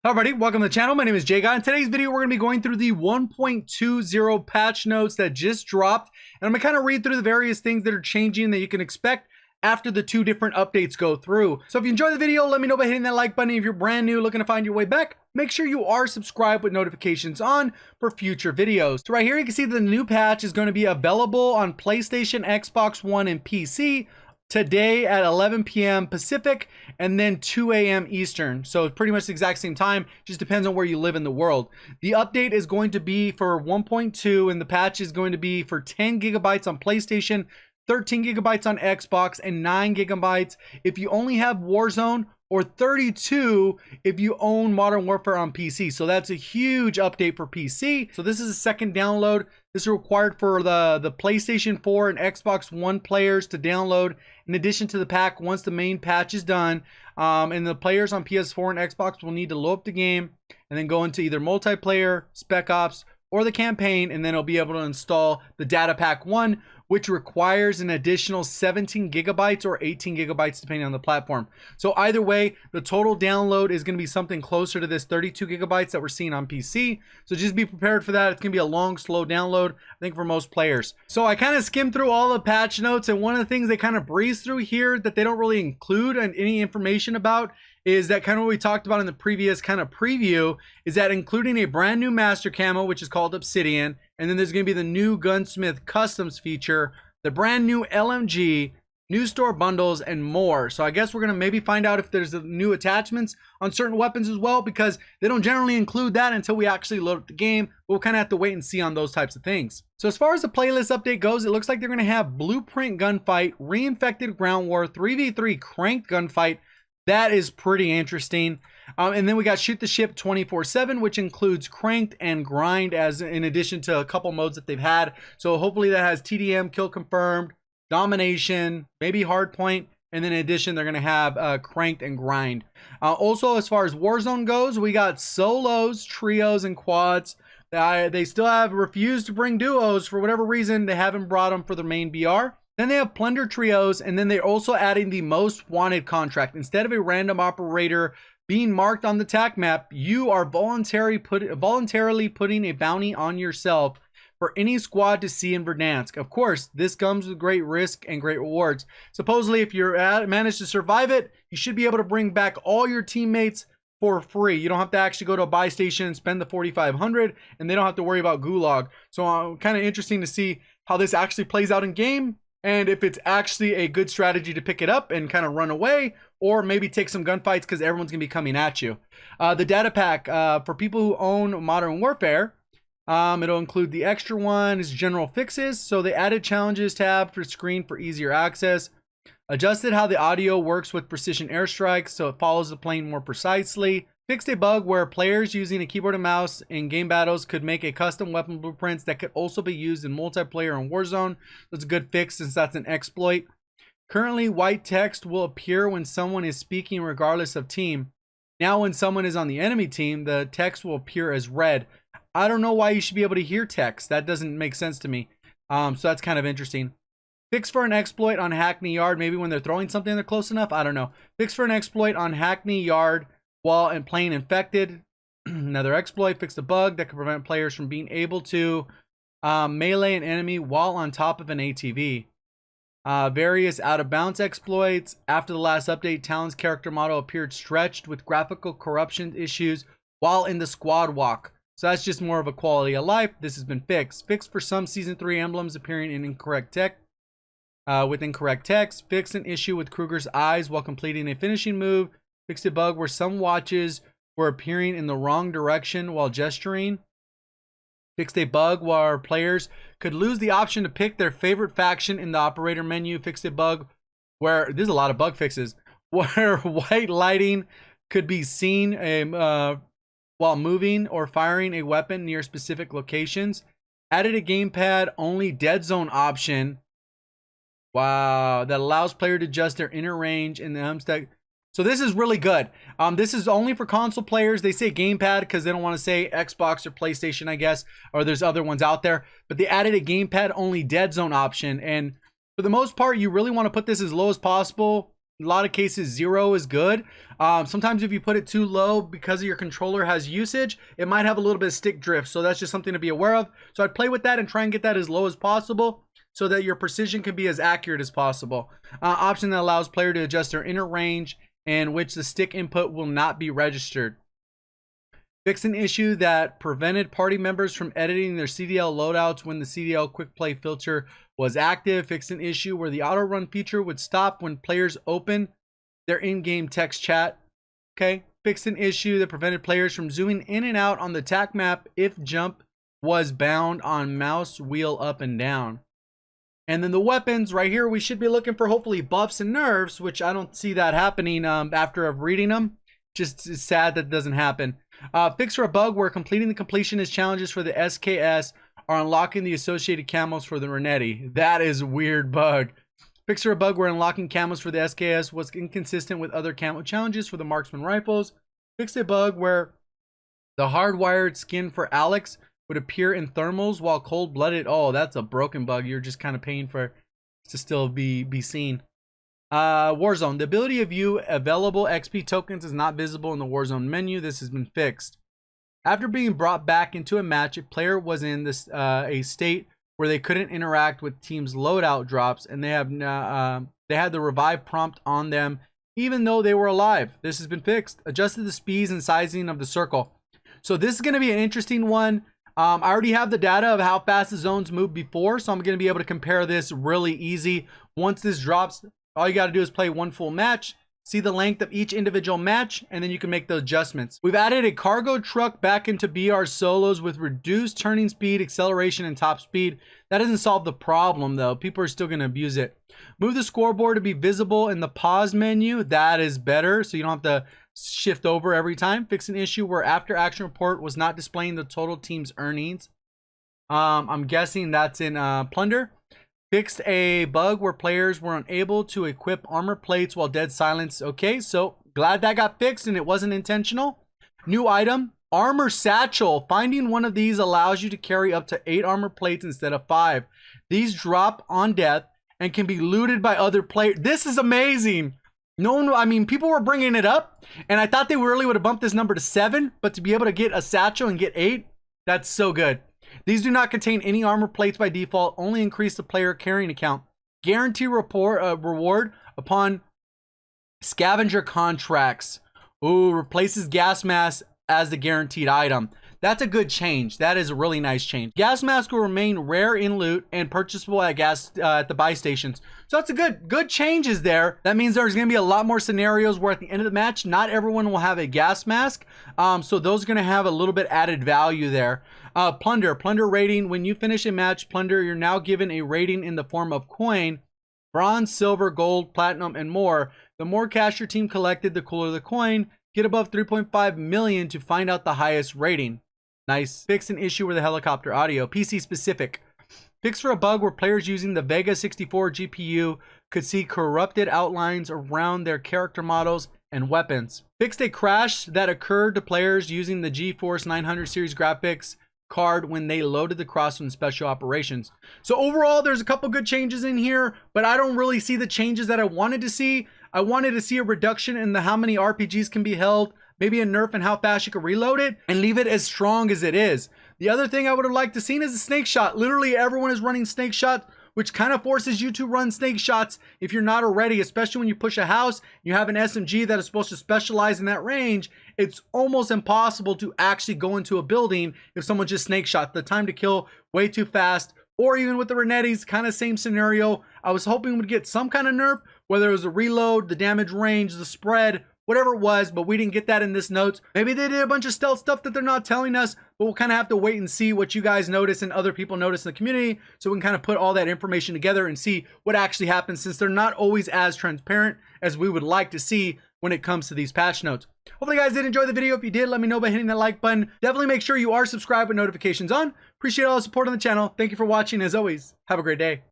Hi everybody, welcome to the channel. My name is JGOD. In today's video, we're going to be going through the 1.20 patch notes that just dropped. And I'm going to kind of read through the various things that are changing that you can expect after the two different updates go through. So if you enjoyed the video, let me know by hitting that like button. If you're brand new, looking to find your way back, make sure you are subscribed with notifications on for future videos. So right here, you can see that the new patch is going to be available on PlayStation, Xbox One, and PC today at 11 p.m. Pacific and then 2 a.m. Eastern. So it's pretty much the exact same time, just depends on where you live in the world. The update is going to be for 1.2 and the patch is going to be for 10 gigabytes on PlayStation, 13 gigabytes on Xbox, and 9 gigabytes if you only have Warzone, or 32 if you own Modern Warfare on PC. So that's a huge update for PC. So this is a second download. This is required for the PlayStation 4 and Xbox One players to download in addition to the pack once the main patch is done. And the players on PS4 and Xbox will need to load up the game and then go into either multiplayer, Spec Ops, or the campaign, and then it'll be able to install the data pack 1, which requires an additional 17 gigabytes or 18 gigabytes depending on the platform. So either way, the total download is going to be something closer to this 32 gigabytes that we're seeing on PC. So just be prepared for that. It's going to be a long, slow download, I think, for most players. So I kind of skimmed through all the patch notes, and one of the things they kind of breeze through here that they don't really include any information about is that kind of what we talked about in the previous kind of preview, is that including a brand new master camo, which is called Obsidian, and then there's going to be the new Gunsmith Customs feature, the brand new LMG, new store bundles, and more. So I guess we're going to maybe find out if there's new attachments on certain weapons as well, because they don't generally include that until we actually load up the game. We'll kind of have to wait and see on those types of things. So as far as the playlist update goes, it looks like they're going to have Blueprint Gunfight, Reinfected Ground War, 3v3 Cranked Gunfight. That is pretty interesting. And then we got Shoot the Ship 24/7, which includes Cranked and Grind as in addition to a couple modes that they've had. So hopefully that has TDM, Kill Confirmed, Domination, maybe Hardpoint, and then in addition they're going to have Cranked and Grind. Also, as far as Warzone goes, we got solos, trios, and quads. They still have refused to bring duos for whatever reason. They haven't brought them for the main BR. Then they have Plunder Trios, and then they're also adding the Most Wanted contract. Instead of a random operator being marked on the TAC map, you are voluntarily putting a bounty on yourself for any squad to see in Verdansk. Of course, this comes with great risk and great rewards. Supposedly, if you manage to survive it, you should be able to bring back all your teammates for free. You don't have to actually go to a buy station and spend the 4,500, and they don't have to worry about gulag. So kind of interesting to see how this actually plays out in game, and if it's actually a good strategy to pick it up and kind of run away, or maybe take some gunfights because everyone's going to be coming at you. The data pack for people who own Modern Warfare, it'll include the extra one is general fixes. So they added challenges tab for screen for easier access. Adjusted how the audio works with precision airstrikes so it follows the plane more precisely. Fixed a bug where players using a keyboard and mouse in game battles could make a custom weapon blueprints that could also be used in multiplayer and Warzone. That's a good fix since that's an exploit. Currently, white text will appear when someone is speaking regardless of team. Now when someone is on the enemy team, the text will appear as red. I don't know why you should be able to hear text. That doesn't make sense to me. So that's kind of interesting. Fix for an exploit on Hackney Yard. Maybe when they're throwing something they're close enough. I don't know. Fix for an exploit on Hackney Yard while playing infected. Another exploit. Fixed a bug that could prevent players from being able to melee an enemy while on top of an ATV. Various out of bounds exploits. After the last update, Talon's character model appeared stretched with graphical corruption issues while in the squad walk. So that's just more of a quality of life. This has been fixed. Fixed for some season 3 emblems appearing in incorrect text. With incorrect text. Fixed an issue with Kruger's eyes while completing a finishing move. Fixed a bug where some watches were appearing in the wrong direction while gesturing. Fixed a bug where players could lose the option to pick their favorite faction in the operator menu. Fixed a bug where, there's a lot of bug fixes, where white lighting could be seen while moving or firing a weapon near specific locations. Added a gamepad only dead zone option. Wow, that allows player to adjust their inner range in the thumbstick. So this is really good. This is only for console players. They say gamepad because they don't want to say Xbox or PlayStation, I guess, or there's other ones out there. But they added a gamepad only dead zone option. And for the most part, you really want to put this as low as possible a lot of cases 0 is good. Sometimes if you put it too low because of your controller has usage, it might have a little bit of stick drift. So that's just something to be aware of. So I'd play with that and try and get that as low as possible so that your precision can be as accurate as possible. Option that allows player to adjust their inner range in which the stick input will not be registered. Fix an issue that prevented party members from editing their CDL loadouts when the CDL quick play filter was active. Fix an issue where the auto run feature would stop when players open their in-game text chat. Okay. Fix an issue that prevented players from zooming in and out on the TAC map if jump was bound on mouse wheel up and down. And then the weapons right here, we should be looking for hopefully buffs and nerfs, which I don't see that happening after reading them. Just it's sad that doesn't happen. Fix for a bug where completing the completionist challenges for the SKS are unlocking the associated camos for the Renetti. That is a weird bug. Fix for a bug where unlocking camos for the SKS was inconsistent with other camo challenges for the marksman rifles. Fix a bug where the hardwired skin for Alex would appear in thermals while cold-blooded. Oh, that's a broken bug. You're just kind of paying for to still be seen. Warzone. The ability to view available XP tokens is not visible in the Warzone menu. This has been fixed. After being brought back into a match, a player was in this a state where they couldn't interact with teams' loadout drops, and they had the revive prompt on them even though they were alive. This has been fixed. Adjusted the speeds and sizing of the circle. So this is going to be an interesting one. I already have the data of how fast the zones moved before, so I'm going to be able to compare this really easy. Once this drops, all you got to do is play one full match, see the length of each individual match, and then you can make the adjustments. We've added a cargo truck back into BR solos with reduced turning speed, acceleration, and top speed. That doesn't solve the problem though. People are still going to abuse it. Move the scoreboard to be visible in the pause menu. That is better, so you don't have to shift over every time. Fix an issue where after action report was not displaying the total team's earnings. I'm guessing that's in Plunder. Fixed a bug where players were unable to equip armor plates while dead silence. Okay, so glad that got fixed and it wasn't intentional. New item, armor satchel. Finding one of these allows you to carry up to 8 armor plates instead of 5. These drop on death and can be looted by other players. This is amazing. No one, I mean, people were bringing it up and I thought they really would have bumped this number to 7, but to be able to get a satchel and get 8, that's so good. These do not contain any armor plates by default, only increase the player carrying account. Guarantee reward upon scavenger contracts. Ooh, replaces gas mask as the guaranteed item. That's a good change. That is a really nice change. Gas mask will remain rare in loot and purchasable at at the buy stations. So that's a good changes there. That means there's going to be a lot more scenarios where at the end of the match, not everyone will have a gas mask. So those are going to have a little bit added value there. Plunder rating. When you finish a match, Plunder, you're now given a rating in the form of coin, bronze, silver, gold, platinum, and more. The more cash your team collected, the cooler the coin. Get above 3.5 million to find out the highest rating. Nice. Fix an issue with the helicopter audio. PC specific. Fix for a bug where players using the Vega 64 GPU could see corrupted outlines around their character models and weapons. Fixed a crash that occurred to players using the GeForce 900 series graphics card when they loaded the Crosswind Special Operations. So overall, there's a couple good changes in here, but I don't really see the changes that I wanted to see. I wanted to see a reduction in the how many RPGs can be held, maybe a nerf in how fast you can reload it, and leave it as strong as it is. The other thing I would have liked to seen is a snake shot. Literally everyone is running snake shot, which kind of forces you to run snake shots if you're not already, especially when you push a house, you have an SMG that is supposed to specialize in that range. It's almost impossible to actually go into a building if someone just snake shot. The time to kill way too fast, or even with the Renettis, kind of same scenario. I was hoping we'd get some kind of nerf, whether it was a reload, the damage range, the spread, whatever it was, but we didn't get that in this notes. Maybe they did a bunch of stealth stuff that they're not telling us, but we'll kind of have to wait and see what you guys notice and other people notice in the community, so we can kind of put all that information together and see what actually happens, since they're not always as transparent as we would like to see when it comes to these patch notes. Hopefully you guys did enjoy the video. If you did, let me know by hitting that like button. Definitely make sure you are subscribed with notifications on. Appreciate all the support on the channel. Thank you for watching. As always, have a great day.